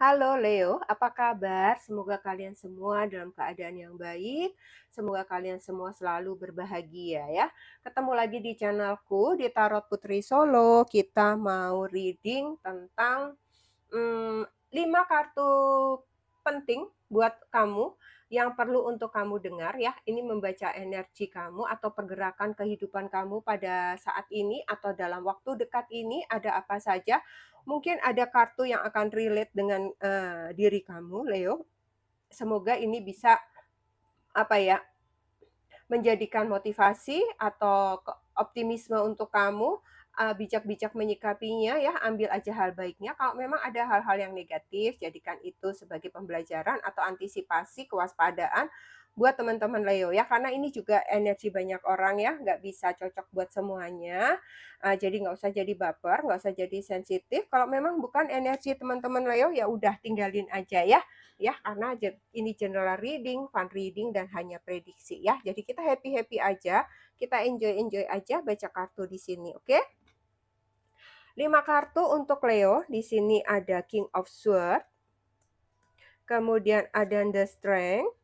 Halo Leo, apa kabar? Semoga kalian semua dalam keadaan yang baik. Semoga kalian semua selalu berbahagia ya. Ketemu lagi di channelku di Tarot Putri Solo. Kita mau reading tentang 5 kartu penting buat kamu yang perlu untuk kamu dengar ya. Ini membaca energi kamu atau pergerakan kehidupan kamu pada saat ini atau dalam waktu dekat ini ada apa saja. Mungkin ada kartu yang akan relate dengan diri kamu, Leo. Semoga ini bisa apa ya, menjadikan motivasi atau optimisme untuk kamu, bijak-bijak menyikapinya ya, ambil aja hal baiknya. Kalau memang ada hal-hal yang negatif, jadikan itu sebagai pembelajaran atau antisipasi kewaspadaan buat teman-teman Leo ya, karena ini juga energi banyak orang ya, nggak bisa cocok buat semuanya. Jadi nggak usah jadi baper, nggak usah jadi sensitif. Kalau memang bukan energi teman-teman Leo, ya udah tinggalin aja ya, karena ini general reading, fun reading, dan hanya prediksi ya. Jadi kita happy-happy aja, kita enjoy-enjoy aja baca kartu di sini, oke? 5 kartu untuk Leo. Di sini ada King of Swords, kemudian ada The Strength,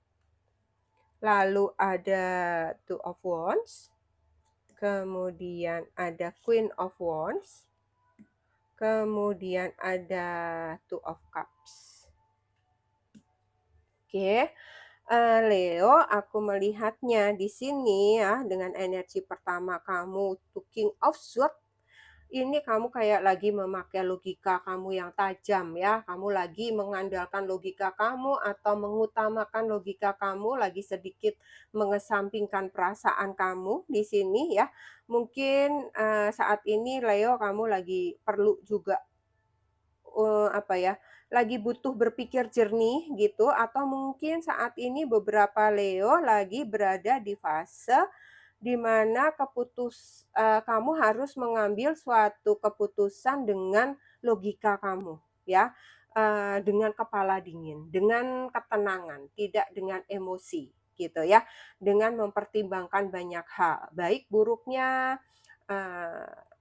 lalu ada Two of Wands, kemudian ada Queen of Wands, kemudian ada Two of Cups. Oke. Leo, aku melihatnya di sini ya, dengan energi pertama kamu, tuh King of Swords, ini kamu kayak lagi memakai logika kamu yang tajam ya. Kamu lagi mengandalkan logika kamu atau mengutamakan logika kamu, lagi sedikit mengesampingkan perasaan kamu di sini ya. Mungkin saat ini Leo kamu lagi perlu juga apa ya, lagi butuh berpikir jernih gitu, atau mungkin saat ini beberapa Leo lagi berada di fase di mana kamu harus mengambil suatu keputusan dengan logika kamu ya, dengan kepala dingin, dengan ketenangan, tidak dengan emosi gitu ya, dengan mempertimbangkan banyak hal, baik buruknya, eee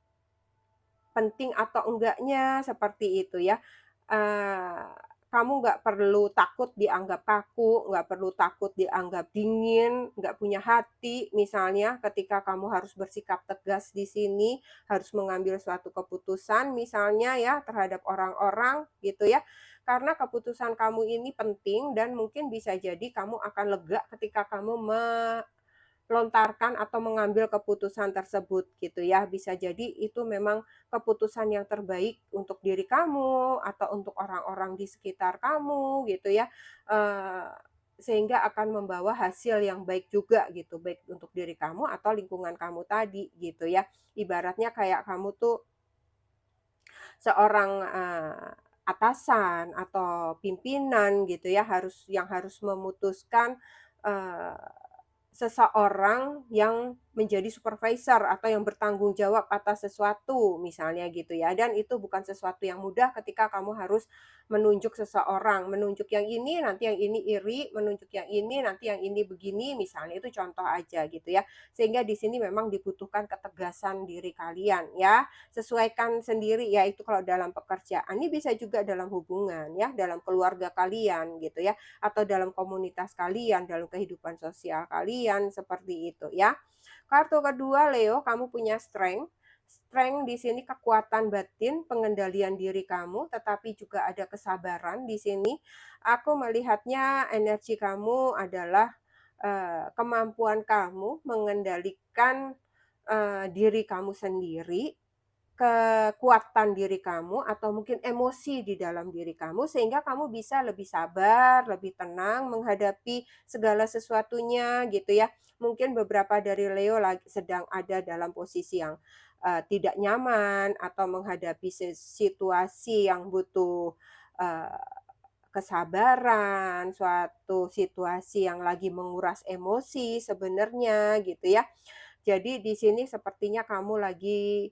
penting atau enggaknya, seperti itu ya. Eee, Kamu nggak perlu takut dianggap kaku, nggak perlu takut dianggap dingin, nggak punya hati misalnya ketika kamu harus bersikap tegas di sini, harus mengambil suatu keputusan misalnya ya terhadap orang-orang gitu ya. Karena keputusan kamu ini penting dan mungkin bisa jadi kamu akan lega ketika kamu lontarkan atau mengambil keputusan tersebut gitu ya. Bisa jadi itu memang keputusan yang terbaik untuk diri kamu atau untuk orang-orang di sekitar kamu gitu ya. Eee, Sehingga akan membawa hasil yang baik juga gitu, baik untuk diri kamu atau lingkungan kamu tadi gitu ya. Ibaratnya kayak kamu tuh seorang, atasan atau pimpinan gitu ya, harus memutuskan, eee, seseorang yang menjadi supervisor atau yang bertanggung jawab atas sesuatu misalnya gitu ya, dan itu bukan sesuatu yang mudah ketika kamu harus menunjuk seseorang, menunjuk yang ini, nanti yang ini iri, menunjuk yang ini, nanti yang ini begini, misalnya itu contoh aja gitu ya. Sehingga di sini memang dibutuhkan ketegasan diri kalian ya. Sesuaikan sendiri ya, itu kalau dalam pekerjaan. Ini bisa juga dalam hubungan ya, dalam keluarga kalian gitu ya, atau dalam komunitas kalian, dalam kehidupan sosial kalian, seperti itu ya. Kartu kedua Leo, kamu punya strength. Strength di sini kekuatan batin, pengendalian diri kamu, tetapi juga ada kesabaran di sini. Aku melihatnya energi kamu adalah kemampuan kamu mengendalikan diri kamu sendiri, kekuatan diri kamu atau mungkin emosi di dalam diri kamu sehingga kamu bisa lebih sabar, lebih tenang menghadapi segala sesuatunya gitu ya. Mungkin beberapa dari Leo lagi sedang ada dalam posisi yang tidak nyaman atau menghadapi situasi yang butuh eee, kesabaran, suatu situasi yang lagi menguras emosi sebenarnya gitu ya. Jadi di sini sepertinya kamu lagi,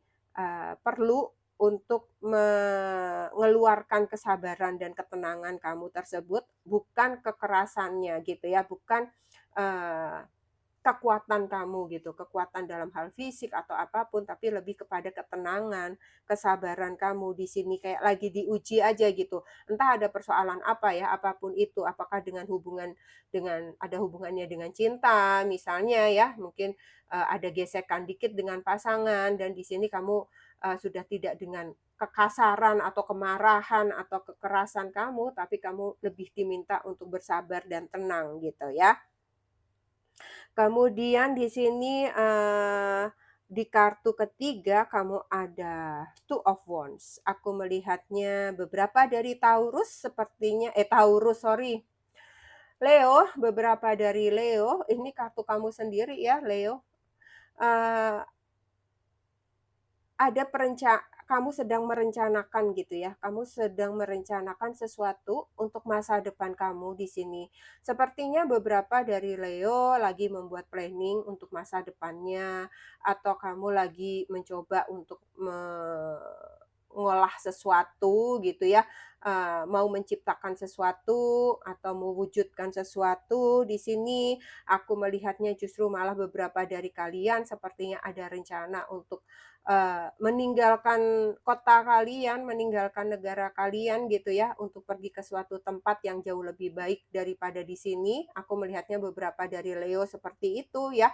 perlu untuk mengeluarkan kesabaran dan ketenangan kamu tersebut, bukan kekerasannya gitu ya, bukan, eee, kekuatan kamu gitu, kekuatan dalam hal fisik atau apapun, tapi lebih kepada ketenangan, kesabaran kamu di sini kayak lagi diuji aja gitu. Entah ada persoalan apa ya, apapun itu, apakah ada hubungannya dengan cinta misalnya ya, mungkin, ada gesekan dikit dengan pasangan dan di sini kamu, sudah tidak dengan kekasaran atau kemarahan atau kekerasan kamu, tapi kamu lebih diminta untuk bersabar dan tenang gitu ya. Kemudian di sini, di kartu ketiga kamu ada Two of Wands. Aku melihatnya beberapa dari Taurus sepertinya Taurus sorry, Leo, beberapa dari Leo, ini kartu kamu sendiri ya Leo, eee ada kamu sedang merencanakan gitu ya, kamu sedang merencanakan sesuatu untuk masa depan kamu di sini. Sepertinya beberapa dari Leo lagi membuat planning untuk masa depannya, atau kamu lagi mencoba untuk mengolah sesuatu gitu ya, mau menciptakan sesuatu atau mewujudkan sesuatu di sini. Aku melihatnya justru malah beberapa dari kalian sepertinya ada rencana untuk meninggalkan kota kalian, meninggalkan negara kalian gitu ya, untuk pergi ke suatu tempat yang jauh lebih baik daripada di sini. Aku melihatnya beberapa dari Leo seperti itu ya.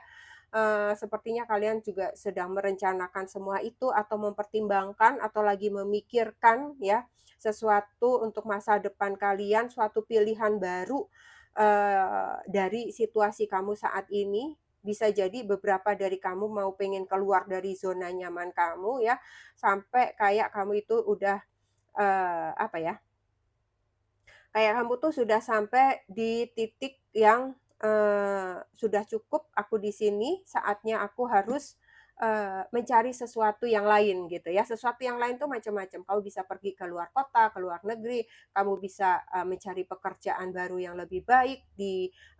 Sepertinya kalian juga sedang merencanakan semua itu atau mempertimbangkan atau lagi memikirkan ya, sesuatu untuk masa depan kalian, suatu pilihan baru, dari situasi kamu saat ini. Bisa jadi beberapa dari kamu mau pengen keluar dari zona nyaman kamu ya, sampai kayak kamu itu udah, apa ya, kayak kamu tuh sudah sampai di titik yang, sudah cukup aku di sini, saatnya aku harus, mencari sesuatu yang lain gitu ya. Sesuatu yang lain tuh macam-macam, kamu bisa pergi ke luar kota, ke luar negeri, kamu bisa, mencari pekerjaan baru yang lebih baik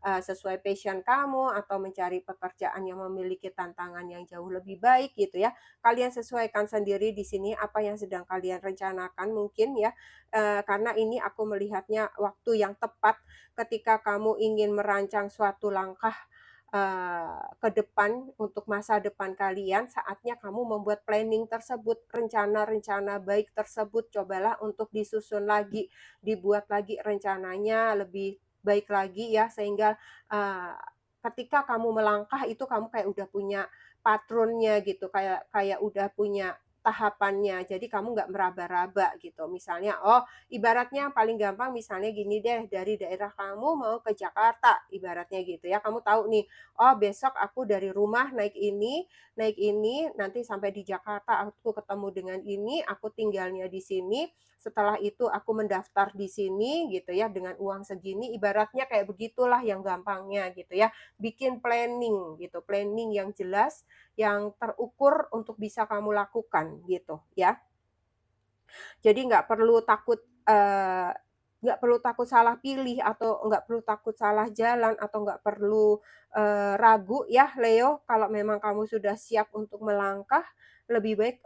sesuai passion kamu, atau mencari pekerjaan yang memiliki tantangan yang jauh lebih baik gitu ya. Kalian sesuaikan sendiri di sini apa yang sedang kalian rencanakan mungkin ya. Karena ini aku melihatnya waktu yang tepat ketika kamu ingin merancang suatu langkah, ke depan untuk masa depan kalian, saatnya kamu membuat planning tersebut, rencana-rencana baik tersebut cobalah untuk disusun lagi, dibuat lagi rencananya lebih baik lagi ya, sehingga, eee, ketika kamu melangkah itu kamu kayak udah punya patronnya gitu, kayak kayak udah punya tahapannya. Jadi kamu nggak meraba-raba gitu. Misalnya, oh ibaratnya paling gampang misalnya gini deh, dari daerah kamu mau ke Jakarta, ibaratnya gitu ya. Kamu tahu nih, oh besok aku dari rumah naik ini, nanti sampai di Jakarta aku ketemu dengan ini, aku tinggalnya di sini, setelah itu aku mendaftar di sini gitu ya, dengan uang segini, ibaratnya kayak begitulah yang gampangnya gitu ya. Bikin planning gitu, planning yang jelas, yang terukur untuk bisa kamu lakukan gitu ya. Jadi nggak perlu takut salah pilih atau nggak perlu takut salah jalan atau nggak perlu, ragu ya Leo, kalau memang kamu sudah siap untuk melangkah, lebih baik,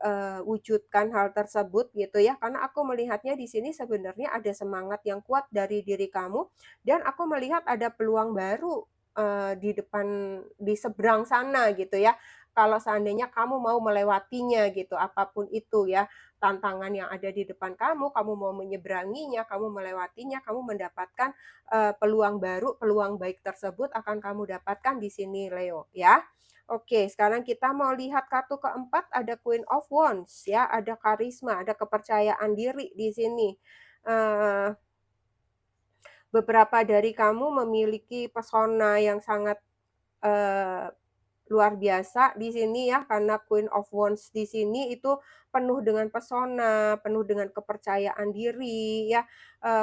wujudkan hal tersebut gitu ya. Karena aku melihatnya di sini sebenarnya ada semangat yang kuat dari diri kamu dan aku melihat ada peluang baru, di seberang sana gitu ya. Kalau seandainya kamu mau melewatinya gitu, apapun itu ya tantangan yang ada di depan kamu mau menyeberanginya, kamu melewatinya, kamu mendapatkan, peluang baru, peluang baik tersebut akan kamu dapatkan di sini Leo, ya. Oke, sekarang kita mau lihat kartu keempat, ada Queen of Wands ya, ada karisma, ada kepercayaan diri di sini. Eee, beberapa dari kamu memiliki pesona yang sangat, eee luar biasa di sini ya, karena Queen of Wands di sini itu penuh dengan pesona, penuh dengan kepercayaan diri ya,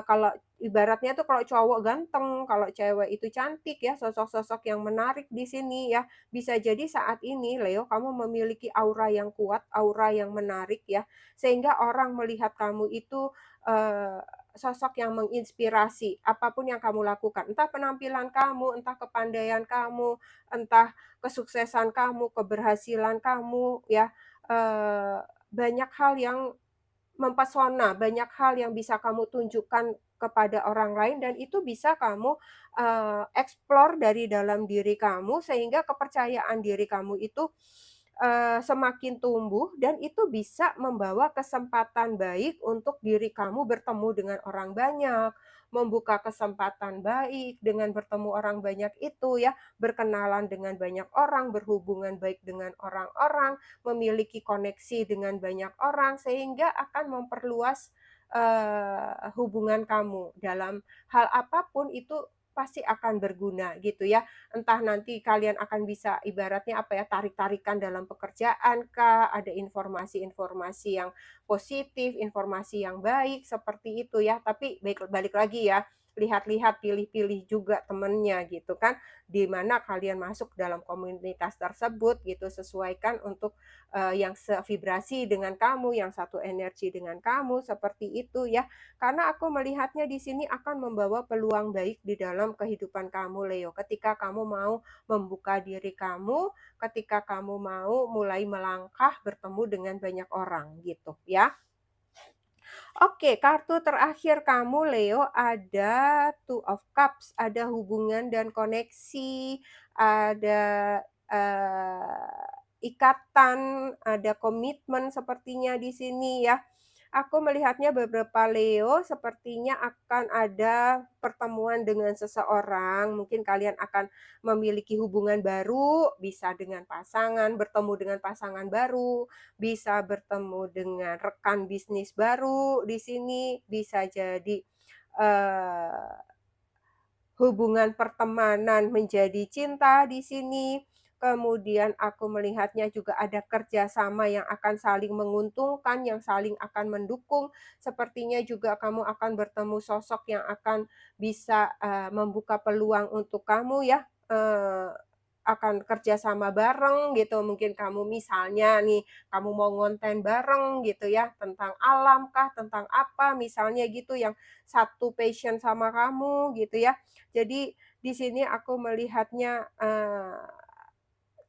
kalau ibaratnya tuh kalau cowok ganteng, kalau cewek itu cantik ya, sosok-sosok yang menarik di sini ya. Bisa jadi saat ini Leo, kamu memiliki aura yang kuat, aura yang menarik ya, sehingga orang melihat kamu itu, sosok yang menginspirasi, apapun yang kamu lakukan, entah penampilan kamu, entah kepandaian kamu, entah kesuksesan kamu, keberhasilan kamu ya, banyak hal yang mempesona, banyak hal yang bisa kamu tunjukkan kepada orang lain dan itu bisa kamu, explore dari dalam diri kamu sehingga kepercayaan diri kamu itu, semakin tumbuh dan itu bisa membawa kesempatan baik untuk diri kamu bertemu dengan orang banyak, membuka kesempatan baik dengan bertemu orang banyak itu ya, berkenalan dengan banyak orang, berhubungan baik dengan orang-orang, memiliki koneksi dengan banyak orang, sehingga akan memperluas, hubungan kamu dalam hal apapun itu pasti akan berguna gitu ya. Entah nanti kalian akan bisa ibaratnya apa ya, tarik-tarikan dalam pekerjaan kah, ada informasi-informasi yang positif, informasi yang baik, seperti itu ya. Tapi balik lagi ya, lihat-lihat, pilih-pilih juga temennya gitu kan, di mana kalian masuk dalam komunitas tersebut gitu, sesuaikan untuk, yang sevibrasi dengan kamu, yang satu energi dengan kamu, seperti itu ya. Karena aku melihatnya di sini akan membawa peluang baik di dalam kehidupan kamu, Leo. Ketika kamu mau membuka diri kamu, ketika kamu mau mulai melangkah bertemu dengan banyak orang, gitu ya. Oke, kartu terakhir kamu, Leo, ada Two of Cups, ada hubungan dan koneksi, ada, ikatan, ada komitmen sepertinya di sini ya. Aku melihatnya beberapa Leo sepertinya akan ada pertemuan dengan seseorang, mungkin kalian akan memiliki hubungan baru, bisa dengan pasangan, bertemu dengan pasangan baru, bisa bertemu dengan rekan bisnis baru di sini, bisa jadi, eee, hubungan pertemanan menjadi cinta di sini. Kemudian aku melihatnya juga ada kerjasama yang akan saling menguntungkan, yang saling akan mendukung. Sepertinya juga kamu akan bertemu sosok yang akan bisa, membuka peluang untuk kamu ya, akan kerjasama bareng gitu. Mungkin kamu misalnya nih, kamu mau ngonten bareng gitu ya, tentang alam kah, tentang apa misalnya gitu yang satu passion sama kamu gitu ya. Jadi di sini aku melihatnya,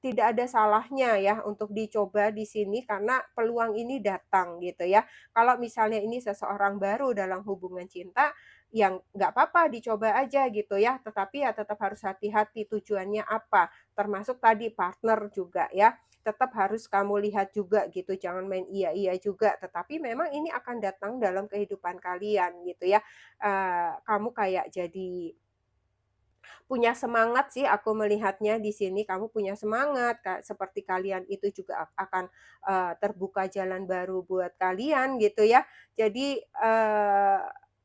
tidak ada salahnya ya untuk dicoba di sini karena peluang ini datang gitu ya. Kalau misalnya ini seseorang baru dalam hubungan cinta, yang nggak apa-apa dicoba aja gitu ya, tetapi ya tetap harus hati-hati tujuannya apa, termasuk tadi partner juga ya. Tetap harus kamu lihat juga gitu, jangan main iya-iya juga, tetapi memang ini akan datang dalam kehidupan kalian gitu ya. Kamu kayak jadi punya semangat sih aku melihatnya di sini, kamu punya semangat, seperti kalian itu juga akan, terbuka jalan baru buat kalian gitu ya. Jadi,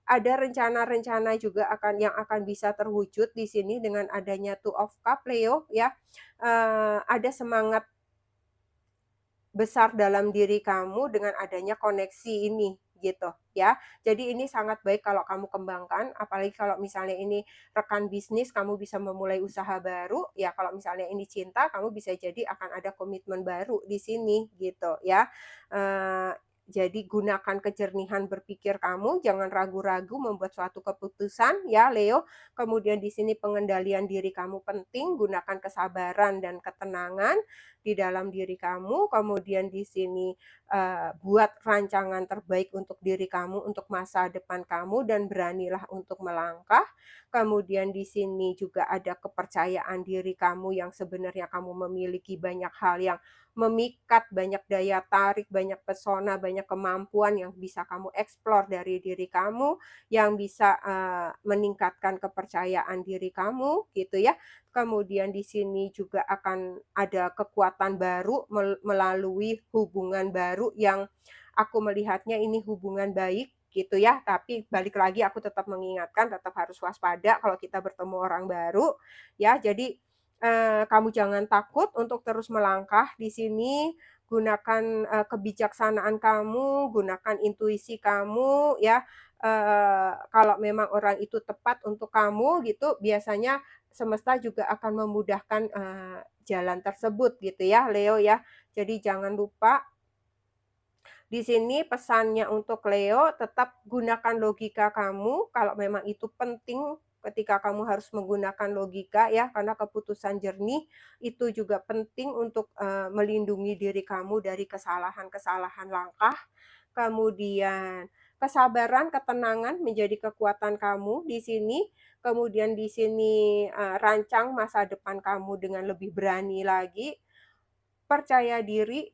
ada rencana-rencana juga yang akan bisa terwujud di sini dengan adanya Two of Cup, Leo, ya. Ada semangat besar dalam diri kamu dengan adanya koneksi ini, gitu ya. Jadi ini sangat baik kalau kamu kembangkan, apalagi kalau misalnya ini rekan bisnis, kamu bisa memulai usaha baru, ya kalau misalnya ini cinta, kamu bisa jadi akan ada komitmen baru di sini, gitu ya. Jadi gunakan kejernihan berpikir kamu, jangan ragu-ragu membuat suatu keputusan ya, Leo. Kemudian di sini pengendalian diri kamu penting, gunakan kesabaran dan ketenangan di dalam diri kamu, kemudian di sini, buat rancangan terbaik untuk diri kamu, untuk masa depan kamu dan beranilah untuk melangkah. Kemudian di sini juga ada kepercayaan diri kamu yang sebenarnya kamu memiliki banyak hal yang memikat, banyak daya tarik, banyak pesona, banyak kemampuan yang bisa kamu eksplor dari diri kamu, yang bisa, meningkatkan kepercayaan diri kamu, gitu ya. Kemudian di sini juga akan ada kekuatan baru melalui hubungan baru yang aku melihatnya ini hubungan baik gitu ya, tapi balik lagi aku tetap mengingatkan tetap harus waspada kalau kita bertemu orang baru ya. Jadi, kamu jangan takut untuk terus melangkah di sini, gunakan, kebijaksanaan kamu, gunakan intuisi kamu ya, kalau memang orang itu tepat untuk kamu gitu, biasanya semesta juga akan memudahkan, jalan tersebut gitu ya, Leo ya. Jadi jangan lupa di sini pesannya untuk Leo, tetap gunakan logika kamu, kalau memang itu penting ketika kamu harus menggunakan logika ya, karena keputusan jernih itu juga penting untuk, melindungi diri kamu dari kesalahan-kesalahan langkah. kemudian kesabaran, ketenangan menjadi kekuatan kamu di sini, kemudian di sini, rancang masa depan kamu dengan lebih berani lagi, percaya diri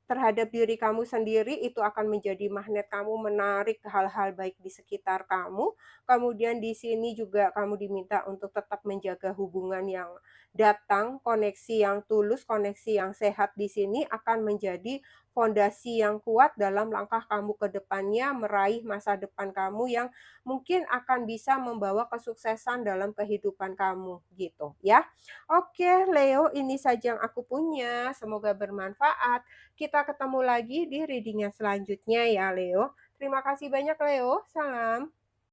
terhadap diri kamu sendiri itu akan menjadi magnet kamu menarik hal-hal baik di sekitar kamu. Kemudian di sini juga kamu diminta untuk tetap menjaga hubungan yang datang, koneksi yang tulus, koneksi yang sehat di sini akan menjadi fondasi yang kuat dalam langkah kamu ke depannya meraih masa depan kamu yang mungkin akan bisa membawa kesuksesan dalam kehidupan kamu, gitu ya. Oke, Leo, ini saja yang aku punya. Semoga bermanfaat. Kita ketemu lagi di reading yang selanjutnya ya, Leo. Terima kasih banyak, Leo. Salam.